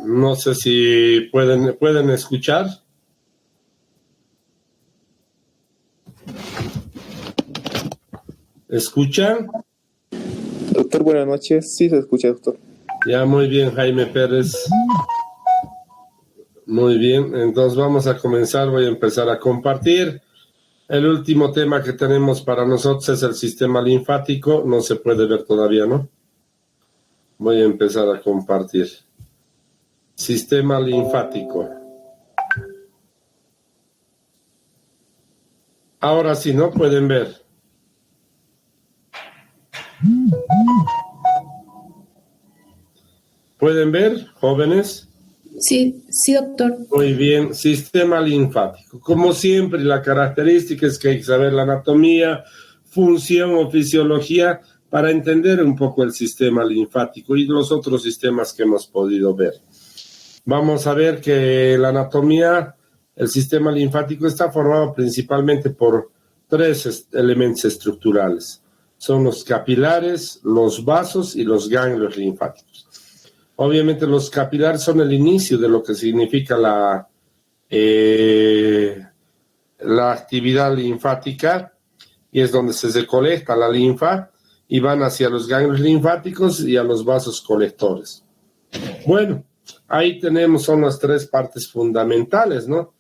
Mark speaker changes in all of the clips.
Speaker 1: No sé si pueden escuchar. ¿Escuchan?
Speaker 2: Doctor, buenas noches. Sí, se escucha, doctor.
Speaker 1: Ya, muy bien, Jaime Pérez. Muy bien, entonces vamos a comenzar. Voy a empezar a compartir. El último tema que tenemos para nosotros es el sistema linfático. No se puede ver todavía, ¿no? Voy a empezar a compartir. Sistema linfático. Ahora sí, ¿no? Pueden ver. ¿Pueden ver, jóvenes?
Speaker 3: Sí, doctor.
Speaker 1: Muy bien, sistema linfático. Como siempre, la característica es que hay que saber la anatomía, función o fisiología para entender un poco el sistema linfático y los otros sistemas que hemos podido ver. Vamos a ver que la anatomía, el sistema linfático está formado principalmente por tres elementos estructurales. Son los capilares, los vasos y los ganglios linfáticos. Obviamente los capilares son el inicio de lo que significa la actividad linfática y es donde se recolecta la linfa y van hacia los ganglios linfáticos y a los vasos colectores. Bueno, ahí son las tres partes fundamentales, ¿no?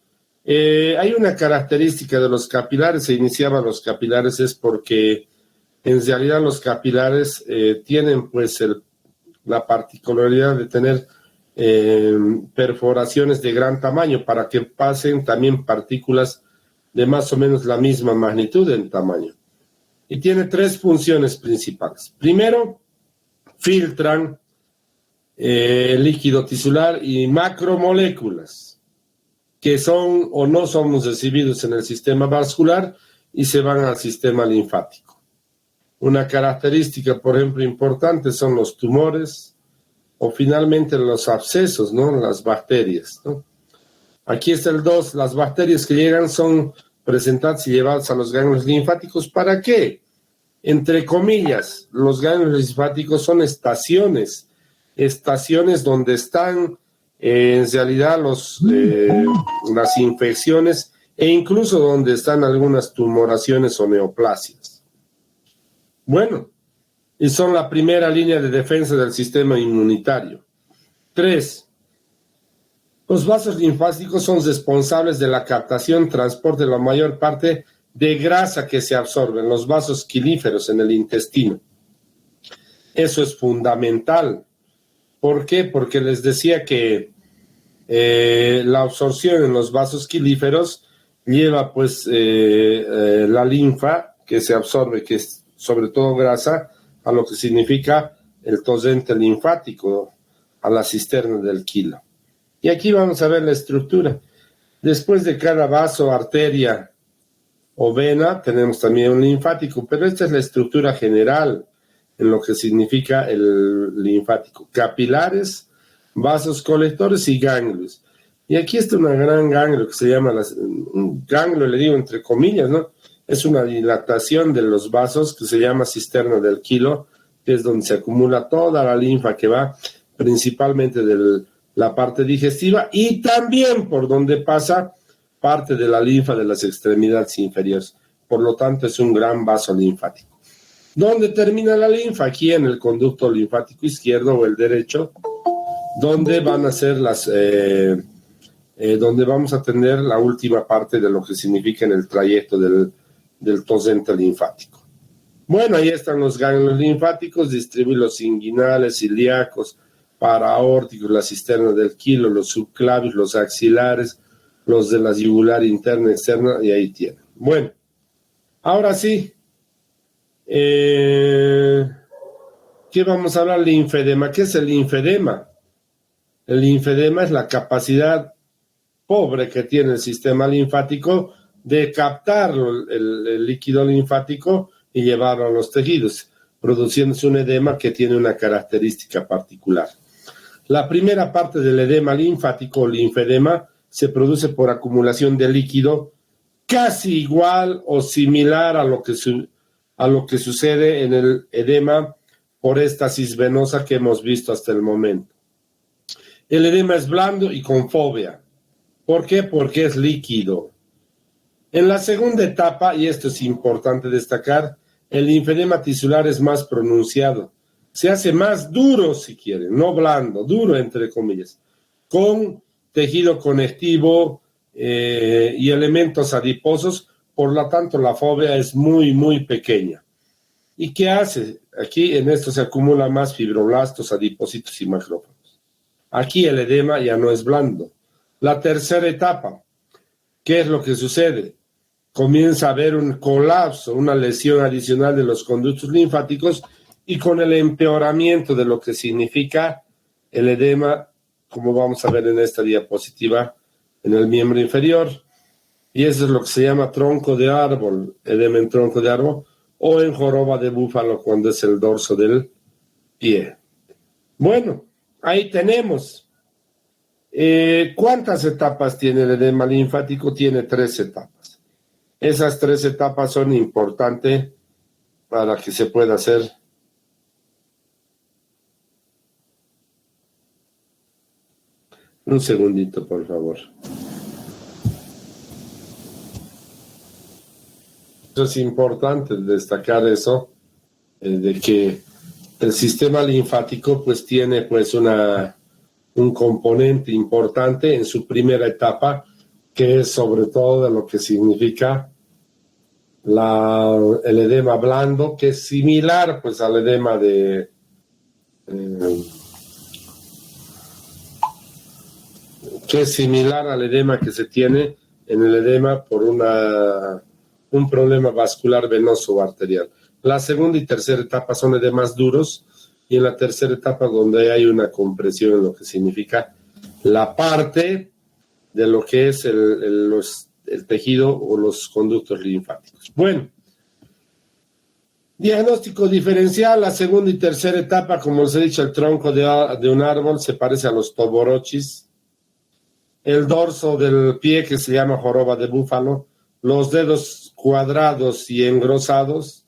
Speaker 1: Hay una característica de los capilares, se iniciaban los capilares es porque en realidad los capilares tienen pues la particularidad de tener perforaciones de gran tamaño para que pasen también partículas de más o menos la misma magnitud en tamaño. Y tiene tres funciones principales. Primero, filtran líquido tisular y macromoléculas que son o no somos recibidos en el sistema vascular y se van al sistema linfático. Una característica, por ejemplo, importante son los tumores o finalmente los abscesos, ¿no? Las bacterias, ¿no? Aquí está el 2. Las bacterias que llegan son presentadas y llevadas a los ganglios linfáticos. ¿Para qué? Entre comillas, los ganglios linfáticos son estaciones donde están en realidad las infecciones e incluso donde están algunas tumoraciones o neoplasias. Bueno, y son la primera línea de defensa del sistema inmunitario. 3. Los vasos linfáticos son responsables de la captación, transporte de la mayor parte de grasa que se absorbe en los vasos quilíferos en el intestino. Eso es fundamental. ¿Por qué? Porque les decía que la absorción en los vasos quilíferos lleva pues la linfa que se absorbe, que es sobre todo grasa, a lo que significa el torrente linfático, a la cisterna del quilo. Y aquí vamos a ver la estructura. Después de cada vaso, arteria o vena, tenemos también un linfático, pero esta es la estructura general en lo que significa el linfático. Capilares, vasos colectores y ganglios. Y aquí está una gran ganglio que se llama, un ganglio le digo entre comillas, ¿no? Es una dilatación de los vasos que se llama cisterna del quilo, que es donde se acumula toda la linfa que va principalmente de la parte digestiva y también por donde pasa parte de la linfa de las extremidades inferiores. Por lo tanto, es un gran vaso linfático. ¿Dónde termina la linfa? Aquí en el conducto linfático izquierdo o el derecho, donde van a ser donde vamos a tener la última parte de lo que significa en el trayecto del torrente linfático. Bueno, ahí están los ganglios linfáticos, distribuidos inguinales, ilíacos, paraórticos, la cisterna del quilo, los subclavios, los axilares, los de la yugular interna, externa, y ahí tienen. Bueno, ahora sí, ¿qué vamos a hablar? Linfedema. ¿Qué es el linfedema? El linfedema es la capacidad pobre que tiene el sistema linfático de captar el líquido linfático y llevarlo a los tejidos, produciéndose un edema que tiene una característica particular. La primera parte del edema linfático o linfedema se produce por acumulación de líquido casi igual o similar a lo que sucede en el edema por éstasis venosa que hemos visto hasta el momento. El edema es blando y con fobia. ¿Por qué? Porque es líquido. En la segunda etapa, y esto es importante destacar, el linfedema tisular es más pronunciado. Se hace más duro, si quieren, no blando, duro entre comillas, con tejido conectivo y elementos adiposos, por lo tanto la fobia es muy, muy pequeña. ¿Y qué hace? Aquí en esto se acumulan más fibroblastos, adipocitos y macrófagos. Aquí el edema ya no es blando. La tercera etapa, ¿qué es lo que sucede? Comienza a haber un colapso, una lesión adicional de los conductos linfáticos y con el empeoramiento de lo que significa el edema, como vamos a ver en esta diapositiva, en el miembro inferior. Y eso es lo que se llama tronco de árbol, edema en tronco de árbol, o en joroba de búfalo cuando es el dorso del pie. Bueno, ahí tenemos. ¿Cuántas etapas tiene el edema linfático? Tiene 3 etapas. Esas 3 etapas son importantes para que se pueda hacer. Un segundito, por favor. Eso es importante destacar eso, de que el sistema linfático pues tiene pues un componente importante en su primera etapa, que es sobre todo de lo que significa el edema blando, que es similar pues al edema que se tiene en el edema por un problema vascular venoso o arterial. La segunda y tercera etapa son edemas duros, y en la tercera etapa donde hay una compresión en lo que significa la parte de lo que es el tejido o los conductos linfáticos. Bueno, diagnóstico diferencial, la segunda y tercera etapa, como les he dicho, el tronco de un árbol se parece a los toborochis, el dorso del pie que se llama joroba de búfalo, los dedos cuadrados y engrosados,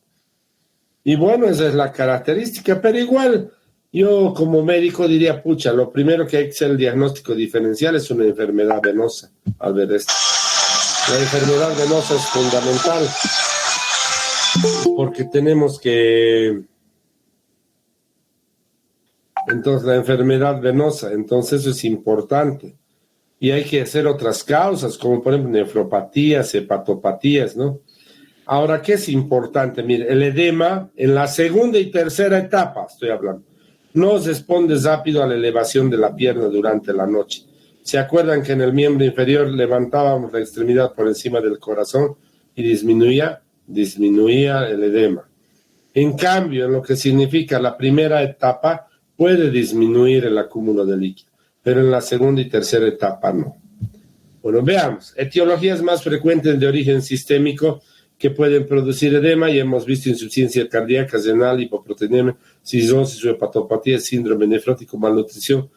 Speaker 1: y bueno, esa es la característica, pero igual yo como médico diría, pucha, lo primero que hay que hacer el diagnóstico diferencial es una enfermedad venosa, al ver esto. La enfermedad venosa es fundamental, porque tenemos que... Entonces, la enfermedad venosa, entonces eso es importante. Y hay que hacer otras causas, como por ejemplo nefropatías, hepatopatías, ¿no? Ahora, ¿qué es importante? Mire, el edema, en la segunda y tercera etapa, estoy hablando, no responde rápido a la elevación de la pierna durante la noche. ¿Se acuerdan que en el miembro inferior levantábamos la extremidad por encima del corazón y disminuía el edema? En cambio, en lo que significa la primera etapa, puede disminuir el acúmulo de líquido, pero en la segunda y tercera etapa no. Bueno, veamos. Etiologías más frecuentes de origen sistémico que pueden producir edema, y hemos visto insuficiencia cardíaca, renal, hipoproteinemia, cirrosis o hepatopatía, síndrome nefrótico, malnutrición,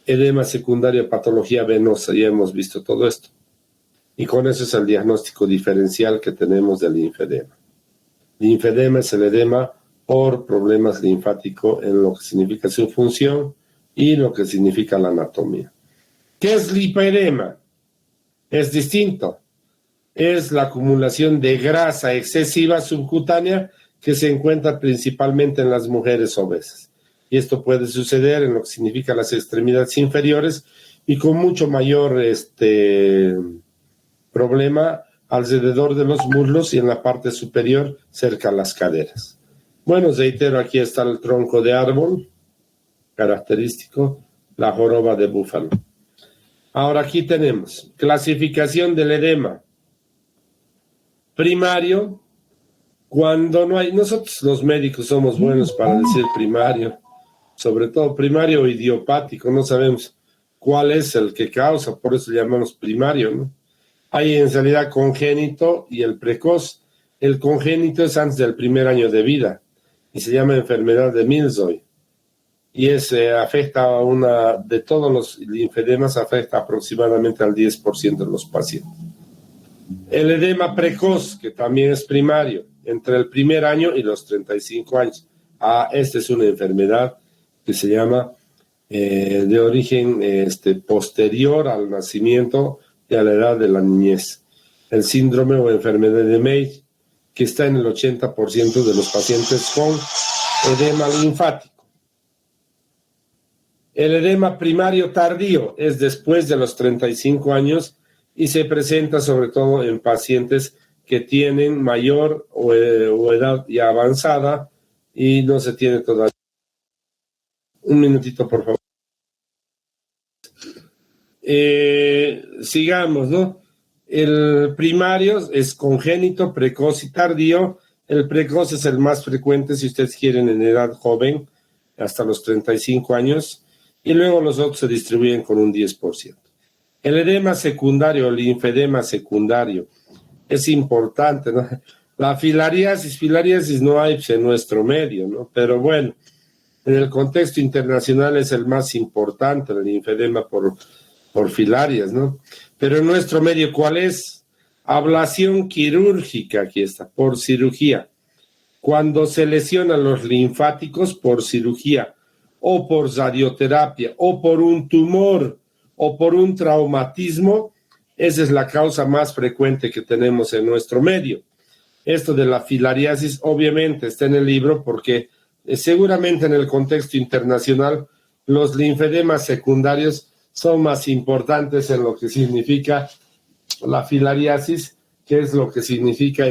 Speaker 1: edema secundario, patología venosa, ya hemos visto todo esto. Y con eso es el diagnóstico diferencial que tenemos del linfedema. Linfedema es el edema por problemas linfáticos en lo que significa su función y lo que significa la anatomía. ¿Qué es lipedema? Es distinto. Es la acumulación de grasa excesiva subcutánea que se encuentra principalmente en las mujeres obesas. Y esto puede suceder en lo que significa las extremidades inferiores y con mucho mayor problema alrededor de los muslos y en la parte superior cerca a las caderas. Bueno, reitero, aquí está el tronco de árbol, característico, la joroba de búfalo. Ahora aquí tenemos clasificación del edema. Primario, cuando no hay, nosotros los médicos somos buenos para decir primario, sobre todo primario o idiopático, no sabemos cuál es el que causa, por eso le llamamos primario, ¿no? Hay en realidad congénito y el precoz. El congénito es antes del primer año de vida y se llama enfermedad de Milroy. Y afecta a de todos los linfedemas, afecta aproximadamente al 10% de los pacientes. El edema precoz, que también es primario, entre el primer año y los 35 años. Esta es una enfermedad que se llama de origen posterior al nacimiento y a la edad de la niñez. El síndrome o enfermedad de May, que está en el 80% de los pacientes con edema linfático. El edema primario tardío es después de los 35 años y se presenta sobre todo en pacientes que tienen mayor o edad ya avanzada y no se tiene todavía. Un minutito, por favor. Sigamos, ¿no? El primario es congénito, precoz y tardío. El precoz es el más frecuente, si ustedes quieren, en edad joven, hasta los 35 años. Y luego los otros se distribuyen con un 10%. El edema secundario, el linfedema secundario, es importante, ¿no? La filariasis no hay en nuestro medio, ¿no? Pero bueno, en el contexto internacional es el más importante, el linfedema por filarias, ¿no? Pero en nuestro medio, ¿cuál es? Ablación quirúrgica, aquí está, por cirugía. Cuando se lesionan los linfáticos por cirugía, o por radioterapia, o por un tumor, o por un traumatismo, esa es la causa más frecuente que tenemos en nuestro medio. Esto de la filariasis obviamente está en el libro porque seguramente en el contexto internacional los linfedemas secundarios son más importantes en lo que significa la filariasis, que es lo que significa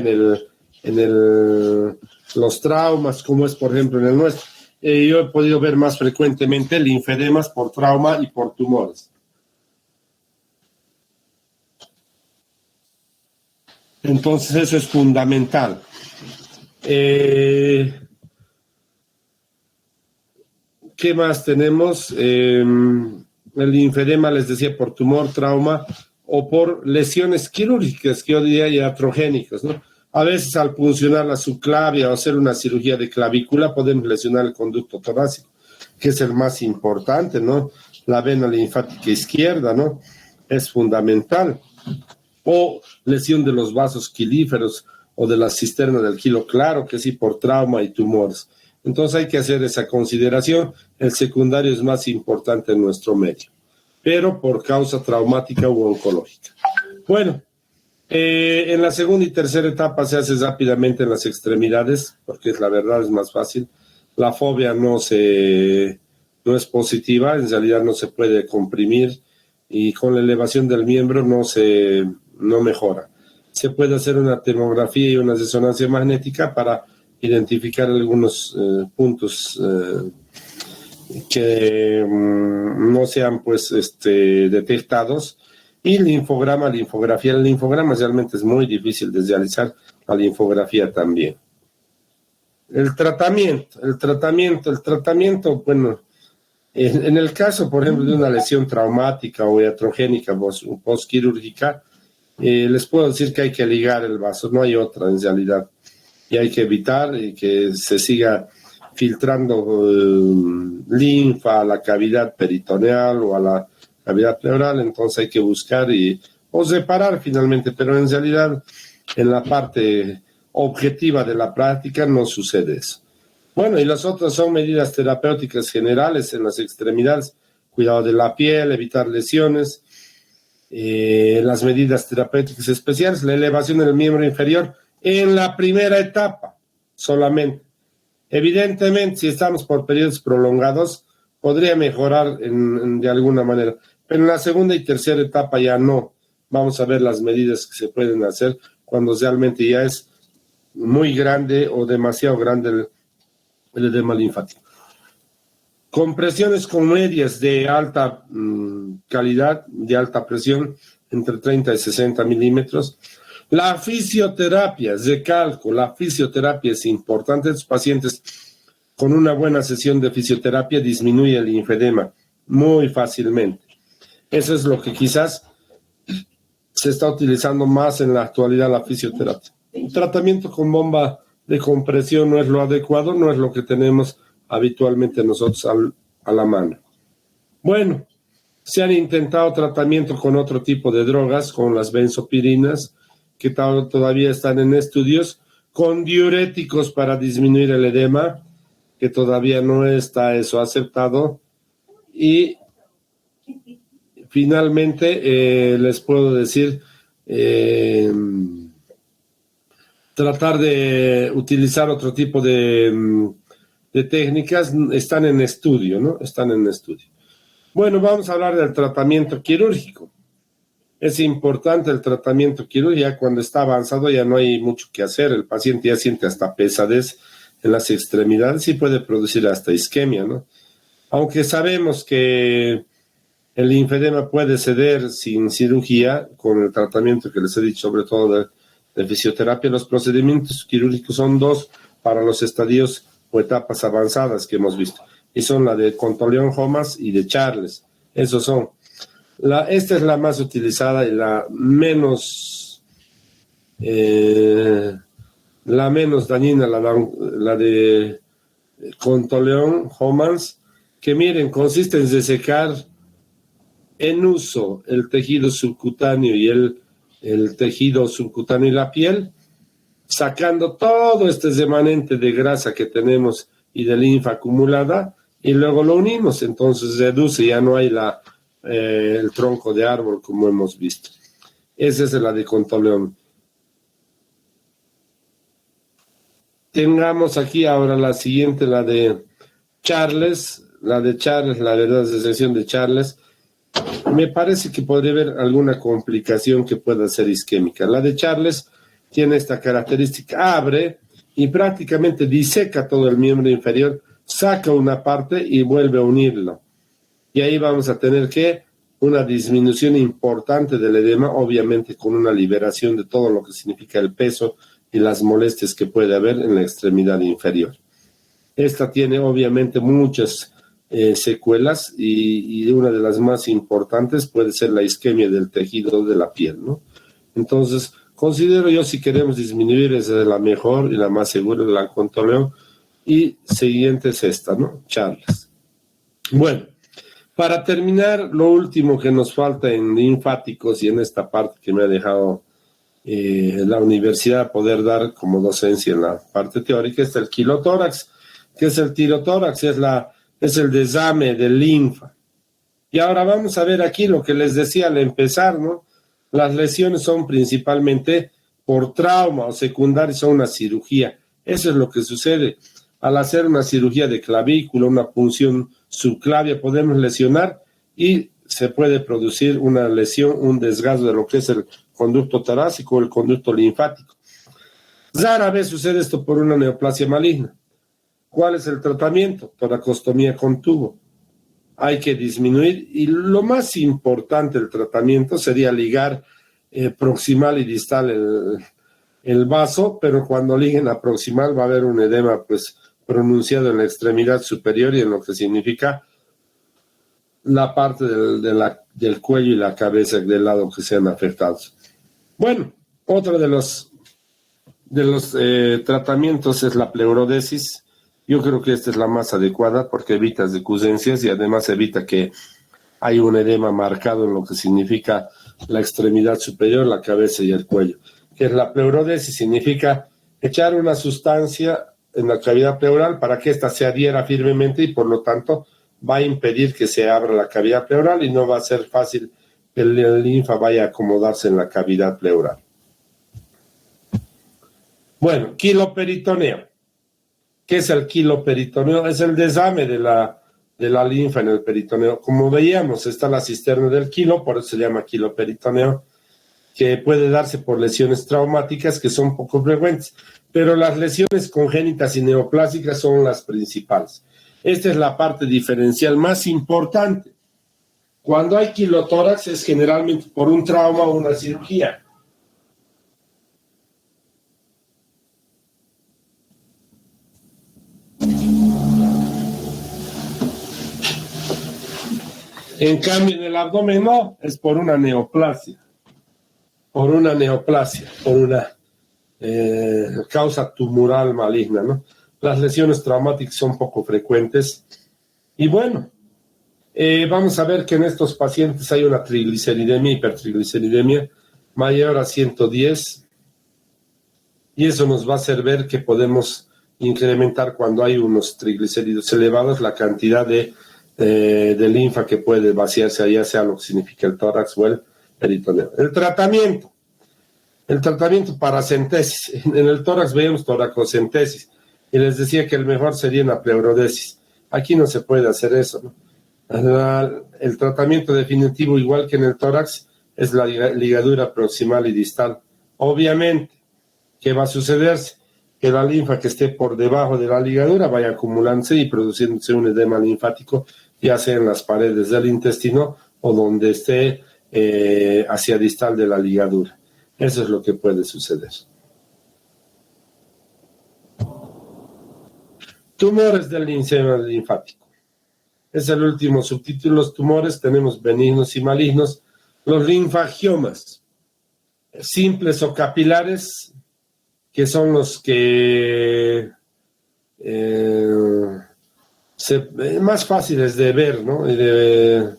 Speaker 1: los traumas, como es por ejemplo en el nuestro. Yo he podido ver más frecuentemente linfedemas por trauma y por tumores. Entonces eso es fundamental. ¿Qué más tenemos? El linfedema, les decía, por tumor, trauma o por lesiones quirúrgicas, que yo diría iatrogénicas, ¿no? A veces al puncionar la subclavia o hacer una cirugía de clavícula podemos lesionar el conducto torácico, que es el más importante, ¿no? La vena linfática izquierda, ¿no? Es fundamental. O lesión de los vasos quilíferos o de la cisterna del quilo claro, que sí, por trauma y tumores. Entonces hay que hacer esa consideración. El secundario es más importante en nuestro medio, pero por causa traumática u oncológica. Bueno, en la segunda y tercera etapa se hace rápidamente en las extremidades, porque la verdad es más fácil. La fobia no es positiva, en realidad no se puede comprimir y con la elevación del miembro no mejora. Se puede hacer una tomografía y una resonancia magnética para identificar algunos puntos que no sean detectados. Y linfografía. El linfograma realmente es muy difícil de realizar, la linfografía también. El tratamiento, bueno, en el caso, por ejemplo, de una lesión traumática o iatrogénica postquirúrgica, les puedo decir que hay que ligar el vaso, no hay otra en realidad. Y hay que evitar que se siga filtrando linfa a la cavidad peritoneal o a la cavidad pleural, entonces hay que buscar o separar finalmente, pero en realidad en la parte objetiva de la práctica no sucede eso. Bueno, y las otras son medidas terapéuticas generales en las extremidades, cuidado de la piel, evitar lesiones, las medidas terapéuticas especiales, la elevación del miembro inferior en la primera etapa solamente. Evidentemente, si estamos por periodos prolongados, podría mejorar de alguna manera, pero en la segunda y tercera etapa ya no. Vamos a ver las medidas que se pueden hacer cuando realmente ya es muy grande o demasiado grande el edema linfático. Compresiones con medias de alta calidad, de alta presión, entre 30 y 60 milímetros. La fisioterapia, recalco, la fisioterapia es importante. Estos pacientes con una buena sesión de fisioterapia disminuye el linfedema muy fácilmente. Eso es lo que quizás se está utilizando más en la actualidad, la fisioterapia. El tratamiento con bomba de compresión no es lo adecuado, no es lo que tenemos habitualmente nosotros a la mano. Bueno, se han intentado tratamientos con otro tipo de drogas, con las benzopirinas, que todavía están en estudios, con diuréticos para disminuir el edema, que todavía no está eso aceptado, Y finalmente les puedo decir, tratar de utilizar otro tipo de técnicas, están en estudio, ¿no? Están en estudio. Bueno, vamos a hablar del tratamiento quirúrgico. Es importante el tratamiento quirúrgico, ya cuando está avanzado ya no hay mucho que hacer, el paciente ya siente hasta pesadez en las extremidades y puede producir hasta isquemia, ¿no? Aunque sabemos que el linfedema puede ceder sin cirugía con el tratamiento que les he dicho, sobre todo de fisioterapia. Los procedimientos quirúrgicos son dos para los estadios o etapas avanzadas que hemos visto, y son la de Contolión-Homas y de Charles. Esos son. Esta es la más utilizada y la menos dañina, la de Contolión-Homas, que miren, consiste en desecar en uso el tejido subcutáneo y el tejido subcutáneo y la piel, sacando todo este remanente de grasa que tenemos y de linfa acumulada, y luego lo unimos, entonces reduce, ya no hay el tronco de árbol como hemos visto. Esa es la de Contoleón. Tengamos aquí ahora la siguiente, la de Charles, la verdad es excepción de Charles. Me parece que podría haber alguna complicación que pueda ser isquémica. La de Charles tiene esta característica, abre y prácticamente diseca todo el miembro inferior, saca una parte y vuelve a unirlo. Y ahí vamos a tener una disminución importante del edema, obviamente con una liberación de todo lo que significa el peso y las molestias que puede haber en la extremidad inferior. Esta tiene obviamente muchas secuelas y una de las más importantes puede ser la isquemia del tejido de la piel, ¿no? Entonces, considero yo, si queremos disminuir, esa es la mejor y la más segura, la Contoleón, y siguiente es esta, ¿no? Charles. Bueno, para terminar, lo último que nos falta en linfáticos y en esta parte que me ha dejado la universidad poder dar como docencia en la parte teórica, es el quilotórax. ¿Qué es el quilotórax? Es el desame de linfa. Y ahora vamos a ver aquí lo que les decía al empezar, ¿no? Las lesiones son principalmente por trauma o secundarias a una cirugía. Eso es lo que sucede. Al hacer una cirugía de clavícula, una punción subclavia, podemos lesionar y se puede producir una lesión, un desgaste de lo que es el conducto torácico o el conducto linfático. Rara vez sucede esto por una neoplasia maligna. ¿Cuál es el tratamiento? Toracostomía con tubo. Hay que disminuir, y lo más importante del tratamiento sería ligar proximal y distal el vaso, pero cuando liguen a proximal va a haber un edema pues pronunciado en la extremidad superior y en lo que significa la parte del cuello y la cabeza del lado que sean afectados. Bueno, otro de los tratamientos es la pleurodesis. Yo creo que esta es la más adecuada porque evita decusencias y además evita que hay un edema marcado en lo que significa la extremidad superior, la cabeza y el cuello. Que es la pleurodesis, significa echar una sustancia en la cavidad pleural para que ésta se adhiera firmemente y por lo tanto va a impedir que se abra la cavidad pleural y no va a ser fácil que la linfa vaya a acomodarse en la cavidad pleural. Bueno, quiloperitoneo. ¿Qué es el quiloperitoneo? Es el desame de la linfa en el peritoneo. Como veíamos, está la cisterna del quilo, por eso se llama quiloperitoneo, que puede darse por lesiones traumáticas que son poco frecuentes, pero las lesiones congénitas y neoplásicas son las principales. Esta es la parte diferencial más importante. Cuando hay quilotórax es generalmente por un trauma o una cirugía. En cambio, en el abdomen no, es por una neoplasia. Por una causa tumoral maligna, ¿no? Las lesiones traumáticas son poco frecuentes. Y bueno, vamos a ver que en estos pacientes hay una trigliceridemia, hipertrigliceridemia mayor a 110. Y eso nos va a hacer ver que podemos incrementar cuando hay unos triglicéridos elevados la cantidad de de linfa que puede vaciarse, ya sea lo que significa el tórax o el peritoneo. El tratamiento paracentesis. En el tórax vemos toracocentesis y les decía que el mejor sería una pleurodesis. Aquí no se puede hacer eso, ¿no? El tratamiento definitivo, igual que en el tórax, es la ligadura proximal y distal. Obviamente, ¿qué va a sucederse? Que la linfa que esté por debajo de la ligadura vaya acumulándose y produciéndose un edema linfático, ya sea en las paredes del intestino o donde esté hacia distal de la ligadura. Eso es lo que puede suceder. Tumores del sistema linfático. Es el último subtítulo. Los tumores tenemos benignos y malignos. Los linfangiomas, simples o capilares, que son los que más fáciles de ver, ¿no? Y de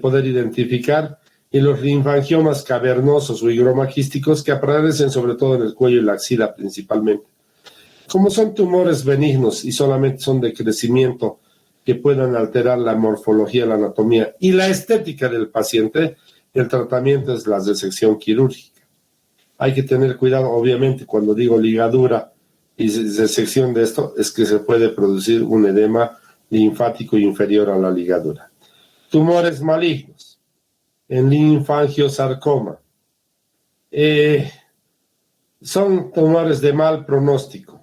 Speaker 1: poder identificar. Y los linfangiomas cavernosos o higromaquísticos que aparecen sobre todo en el cuello y la axila principalmente. Como son tumores benignos y solamente son de crecimiento que puedan alterar la morfología, la anatomía y la estética del paciente, el tratamiento es la resección quirúrgica. Hay que tener cuidado, obviamente, cuando digo ligadura y resección de esto, es que se puede producir un edema linfático inferior a la ligadura. Tumores malignos. En linfangiosarcoma. Son tumores de mal pronóstico,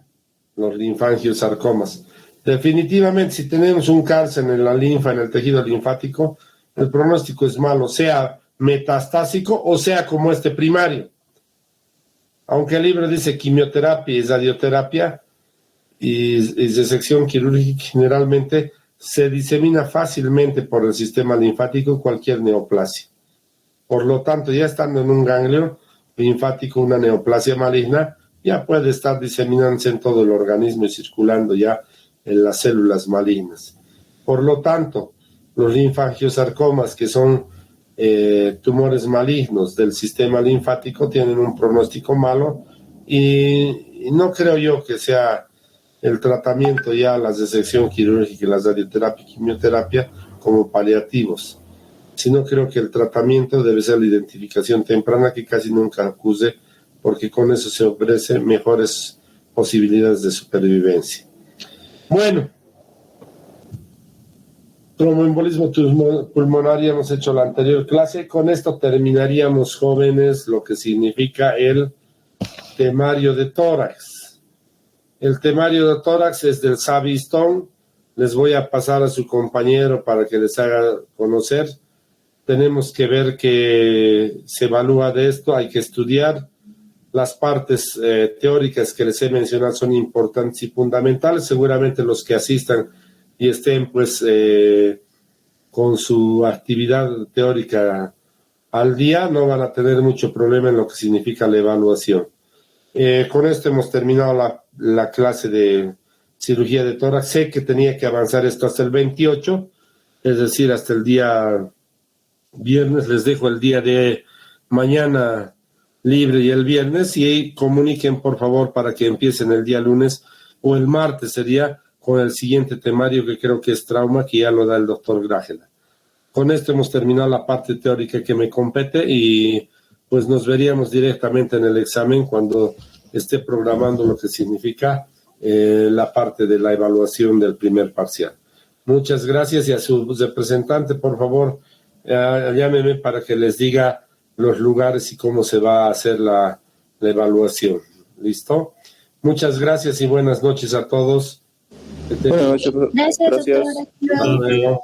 Speaker 1: los linfangiosarcomas. Definitivamente, si tenemos un cáncer en la linfa, en el tejido linfático, el pronóstico es malo, sea metastásico o sea como este primario. Aunque el libro dice quimioterapia y radioterapia y resección quirúrgica, generalmente se disemina fácilmente por el sistema linfático cualquier neoplasia. Por lo tanto, ya estando en un ganglio linfático, una neoplasia maligna, ya puede estar diseminándose en todo el organismo y circulando ya en las células malignas. Por lo tanto, los linfangiosarcomas, que son tumores malignos del sistema linfático, tienen un pronóstico malo y no creo yo que sea el tratamiento ya, la resección quirúrgica, la radioterapia y quimioterapia como paliativos. Sino creo que el tratamiento debe ser la identificación temprana, que casi nunca acuse, porque con eso se ofrecen mejores posibilidades de supervivencia. Bueno, tromboembolismo pulmonar, ya hemos hecho la anterior clase. Con esto terminaríamos, jóvenes, lo que significa el temario de tórax. El temario de tórax es del Savistón. Les voy a pasar a su compañero para que les haga conocer. Tenemos que ver que se evalúa de esto, hay que estudiar. Las partes teóricas que les he mencionado son importantes y fundamentales. Seguramente los que asistan y estén pues con su actividad teórica al día no van a tener mucho problema en lo que significa la evaluación. Con esto hemos terminado la clase de cirugía de tórax. Sé que tenía que avanzar esto hasta el 28, es decir, hasta el día viernes. Les dejo el día de mañana libre y el viernes, y comuniquen por favor para que empiecen el día lunes o el martes sería con el siguiente temario, que creo que es trauma, que ya lo da el doctor Grájela. Con esto hemos terminado la parte teórica que me compete y pues nos veríamos directamente en el examen cuando esté programando lo que significa la parte de la evaluación del primer parcial. Muchas gracias, y a su representante, por favor, llámeme para que les diga los lugares y cómo se va a hacer la evaluación. ¿Listo? Muchas gracias y buenas noches a todos.
Speaker 2: Buenas noches.
Speaker 3: Gracias,
Speaker 2: Gracias.
Speaker 3: doctora.
Speaker 1: Hasta luego.